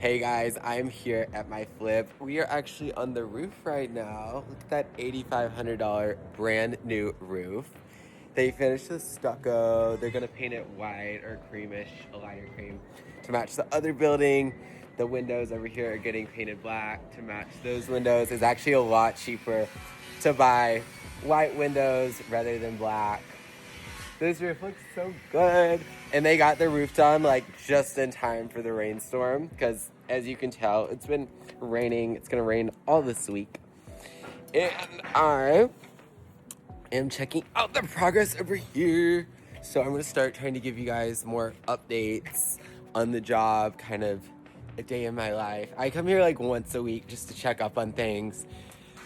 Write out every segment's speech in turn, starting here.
Hey guys, I'm here at my flip. We are actually on the roof right now. Look at that $8,500 brand new roof. They finished the stucco. They're gonna paint it white or creamish, a lighter cream, to match the other building. The windows over here are getting painted black to match those windows. It's actually a lot cheaper to buy white windows rather than black. This roof looks so good. And they got the roof done like just in time for the rainstorm because as you can tell, it's been raining. It's gonna rain all this week. And I am checking out the progress over here. So I'm gonna start trying to give you guys more updates on the job, kind of a day in my life. I come here like once a week just to check up on things.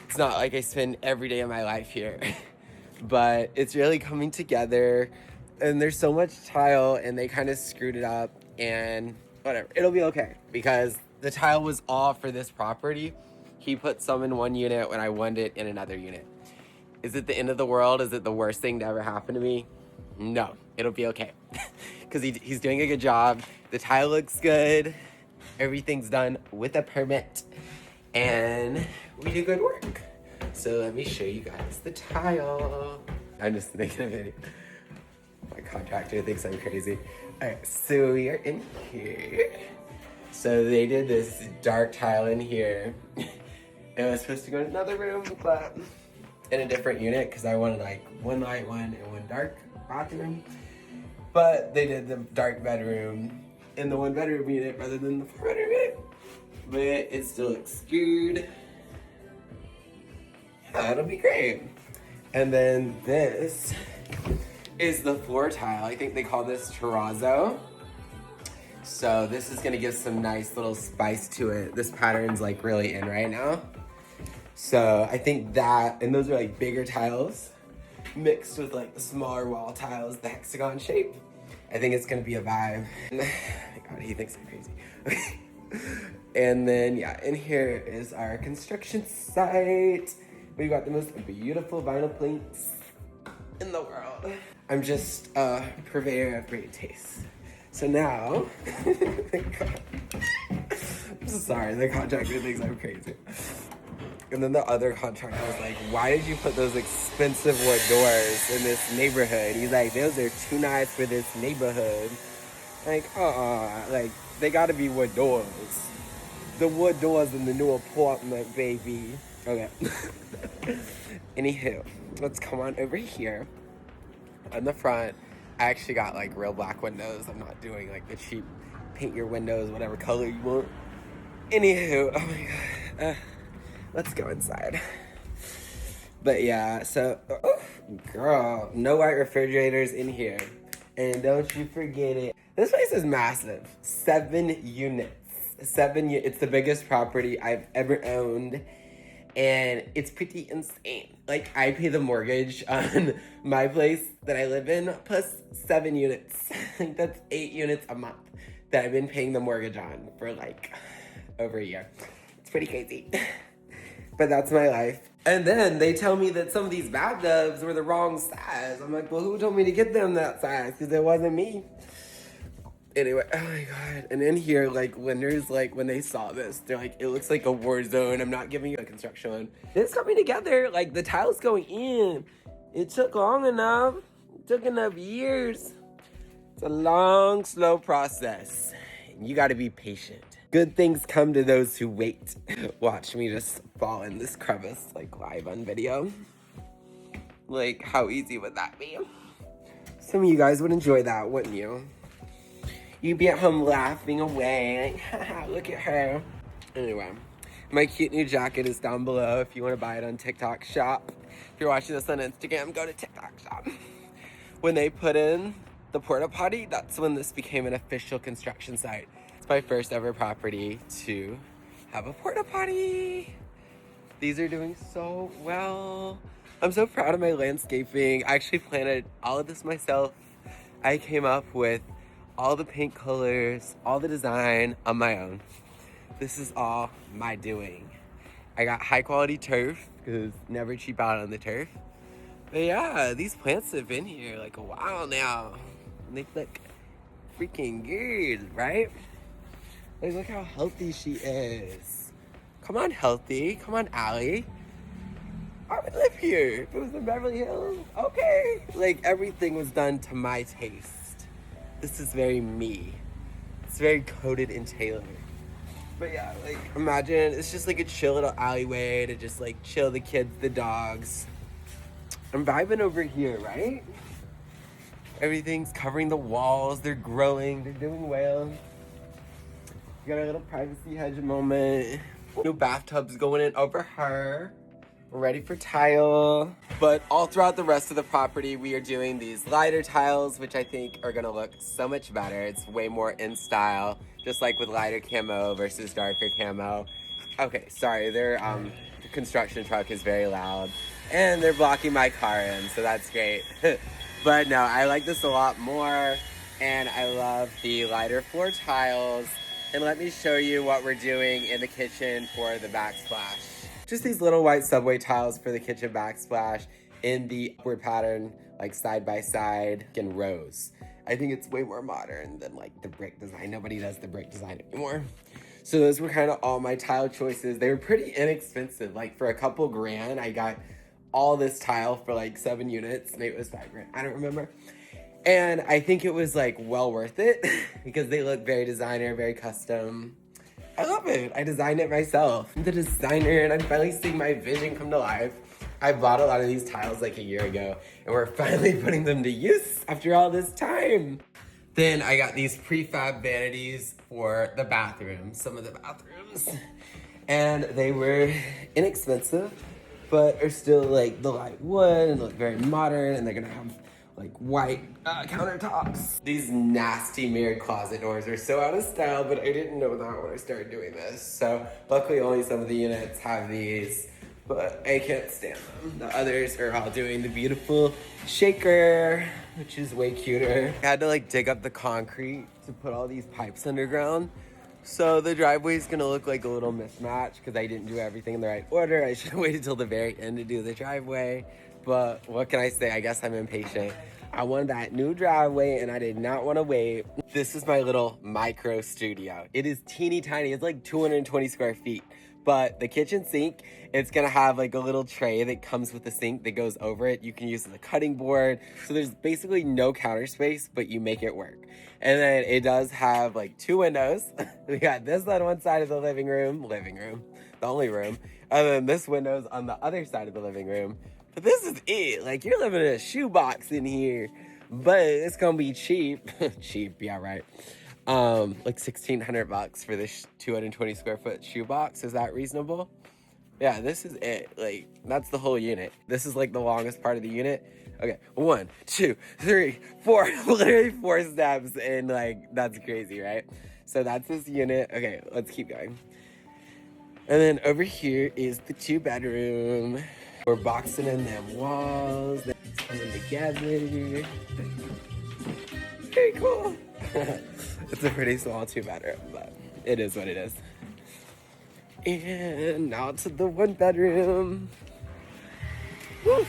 It's not like I spend every day of my life here. But it's really coming together and there's so much tile and they kind of screwed it up and whatever, it'll be okay because the tile was all for this property. He put some in one unit when I wanted it in another unit. Is it the end of the world? Is it the worst thing to ever happen to me? No, it'll be okay because he's doing a good job. The tile looks good. Everything's done with a permit and we do good work. So let me show you guys the tile. I'm just making a video. My contractor thinks I'm crazy. All right, so we are in here. So they did this dark tile in here. It was supposed to go in another room, but in a different unit because I wanted like one light one and one dark bathroom. But they did the dark bedroom in the one bedroom unit rather than the 4 bedroom unit. But it still looks good. That'll be great. And then this is the floor tile. I think they call this terrazzo. So this is gonna give some nice little spice to it. This pattern's like really in right now. So I think that, and those are like bigger tiles mixed with like the smaller wall tiles, the hexagon shape. I think it's gonna be a vibe. Oh my God, he thinks I'm crazy. Okay. And then yeah, in here is our construction site. We've got the most beautiful vinyl planks in the world. I'm just a purveyor of great taste. So now, I'm so sorry, the contractor thinks I'm crazy. And then the other contractor was like, why did you put those expensive wood doors in this neighborhood? He's like, those are too nice for this neighborhood. Like, like, they gotta be wood doors. The wood doors in the new apartment, baby. Okay. Anywho, let's come on over here. On the front, I actually got like real black windows. I'm not doing like the cheap paint your windows whatever color you want. Anywho, oh my God. Let's go inside. But yeah, so, girl, no white refrigerators in here. And don't you forget it. This place is massive. 7 units. It's the biggest property I've ever owned. And it's pretty insane. Like, I pay the mortgage on my place that I live in plus 7 units. Like, that's 8 units a month that I've been paying the mortgage on for like over a year. It's pretty crazy. But that's my life. And then they tell me that some of these bathtubs were the wrong size. I'm like, well, who told me to get them that size? Because it wasn't me. Anyway, oh my God. And in here, like, lenders, like, when they saw this, they're like, it looks like a war zone. I'm not giving you a construction loan. It's coming together. Like, the tile's going in. It took long enough. It took enough years. It's a long, slow process. You got to be patient. Good things come to those who wait. Watch me just fall in this crevice, like, live on video. Like, how easy would that be? Some of you guys would enjoy that, wouldn't you? You'd be at home laughing away, like, haha, look at her. Anyway, my cute new jacket is down below if you want to buy it on TikTok shop. If you're watching this on Instagram, go to TikTok shop. When they put in the porta potty, that's when this became an official construction site. It's my first ever property to have a porta potty. These are doing so well. I'm so proud of my landscaping. I actually planted all of this myself. I came up with all the paint colors, all the design on my own. This is all my doing. I got high quality turf, because never cheap out on the turf. But yeah, these plants have been here like a while now. And they look freaking good, right? Like, look how healthy she is. Come on, healthy. Come on, Allie. I would live here if it was in Beverly Hills. Okay. Like, everything was done to my taste. This is very me. It's very coded in Taylor. But yeah, like, imagine it's just like a chill little alleyway to just like chill the kids, the dogs. I'm vibing over here, right? Everything's covering the walls. They're growing. They're doing well. We got a little privacy hedge moment. New bathtubs going in over her. We're ready for tile. But all throughout the rest of the property, we are doing these lighter tiles, which I think are gonna look so much better. It's way more in style, just like with lighter camo versus darker camo. Okay, sorry, the construction truck is very loud. And they're blocking my car in, so that's great. But no, I like this a lot more. And I love the lighter floor tiles. And let me show you what we're doing in the kitchen for the backsplash. Just these little white subway tiles for the kitchen backsplash in the upward pattern, like side by side in rows. I think it's way more modern than like the brick design. Nobody does the brick design anymore. So those were kind of all my tile choices. They were pretty inexpensive. Like for a couple grand, I got all this tile for like 7 units. Maybe it was 5 grand, I don't remember. And I think it was like well worth it because they look very designer, very custom. I love it. I designed it myself. I'm the designer and I'm finally seeing my vision come to life. I bought a lot of these tiles like a year ago and we're finally putting them to use after all this time. Then I got these prefab vanities for the bathroom, some of the bathrooms. And they were inexpensive, but are still like the light wood and look very modern, and they're gonna have like white countertops. These nasty mirrored closet doors are so out of style, but I didn't know that when I started doing this. So luckily only some of the units have these, but I can't stand them. The others are all doing the beautiful shaker, which is way cuter. I had to like dig up the concrete to put all these pipes underground. So the driveway is gonna look like a little mismatch because I didn't do everything in the right order. I should have waited till the very end to do the driveway. But what can I say? I guess I'm impatient. I wanted that new driveway and I did not want to wait. This is my little micro studio. It is teeny tiny. It's like 220 square feet. But the kitchen sink, it's gonna have like a little tray that comes with the sink that goes over it. You can use it as a cutting board. So there's basically no counter space, but you make it work. And then it does have like 2 windows. We got this on one side of the living room, the only room. And then this window's on the other side of the living room. But this is it. Like, you're living in a shoebox in here, but it's gonna be cheap. Cheap, yeah, right. Like $1,600 for this 220 square foot shoebox. Is that reasonable? Yeah, this is it. Like, that's the whole unit. This is like the longest part of the unit. Okay, 1, 2, 3, 4, literally 4 steps, and like, that's crazy, right? So that's this unit. Okay, let's keep going. And then over here is the 2-bedroom. We're boxing in them walls. They're coming together. Very cool. It's a pretty small 2-bedroom, but it is what it is. And now to the 1-bedroom. Woo.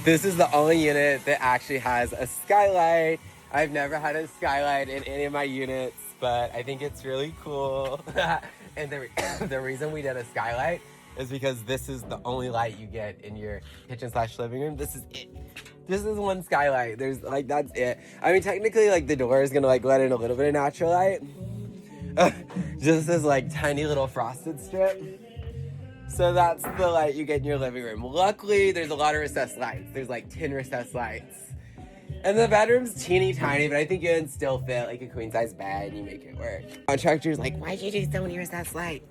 This is the only unit that actually has a skylight. I've never had a skylight in any of my units, but I think it's really cool. And the reason we did a skylight is because this is the only light you get in your kitchen/living room. This is it. This is one skylight. There's like, that's it. I mean, technically, like the door is gonna like let in a little bit of natural light. Just this like tiny little frosted strip. So that's the light you get in your living room. Luckily, there's a lot of recessed lights. There's like 10 recessed lights. And the bedroom's teeny tiny, but I think you can still fit like a queen size bed and you make it work. Contractor's like, why'd you do so many recessed lights?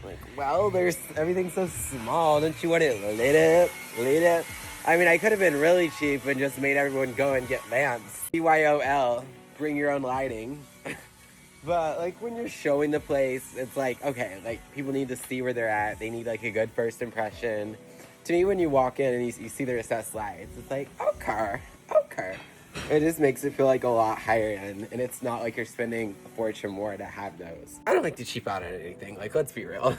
I'm like, well, everything's so small. Don't you want it lit up? I mean, I could have been really cheap and just made everyone go and get lamps. BYOL, bring your own lighting. But like when you're showing the place, it's like, okay, like people need to see where they're at. They need like a good first impression. To me, when you walk in and you see the recessed lights, it's like, okay. It just makes it feel like a lot higher end, and it's not like you're spending a fortune more to have those. I don't like to cheap out on anything, like, let's be real.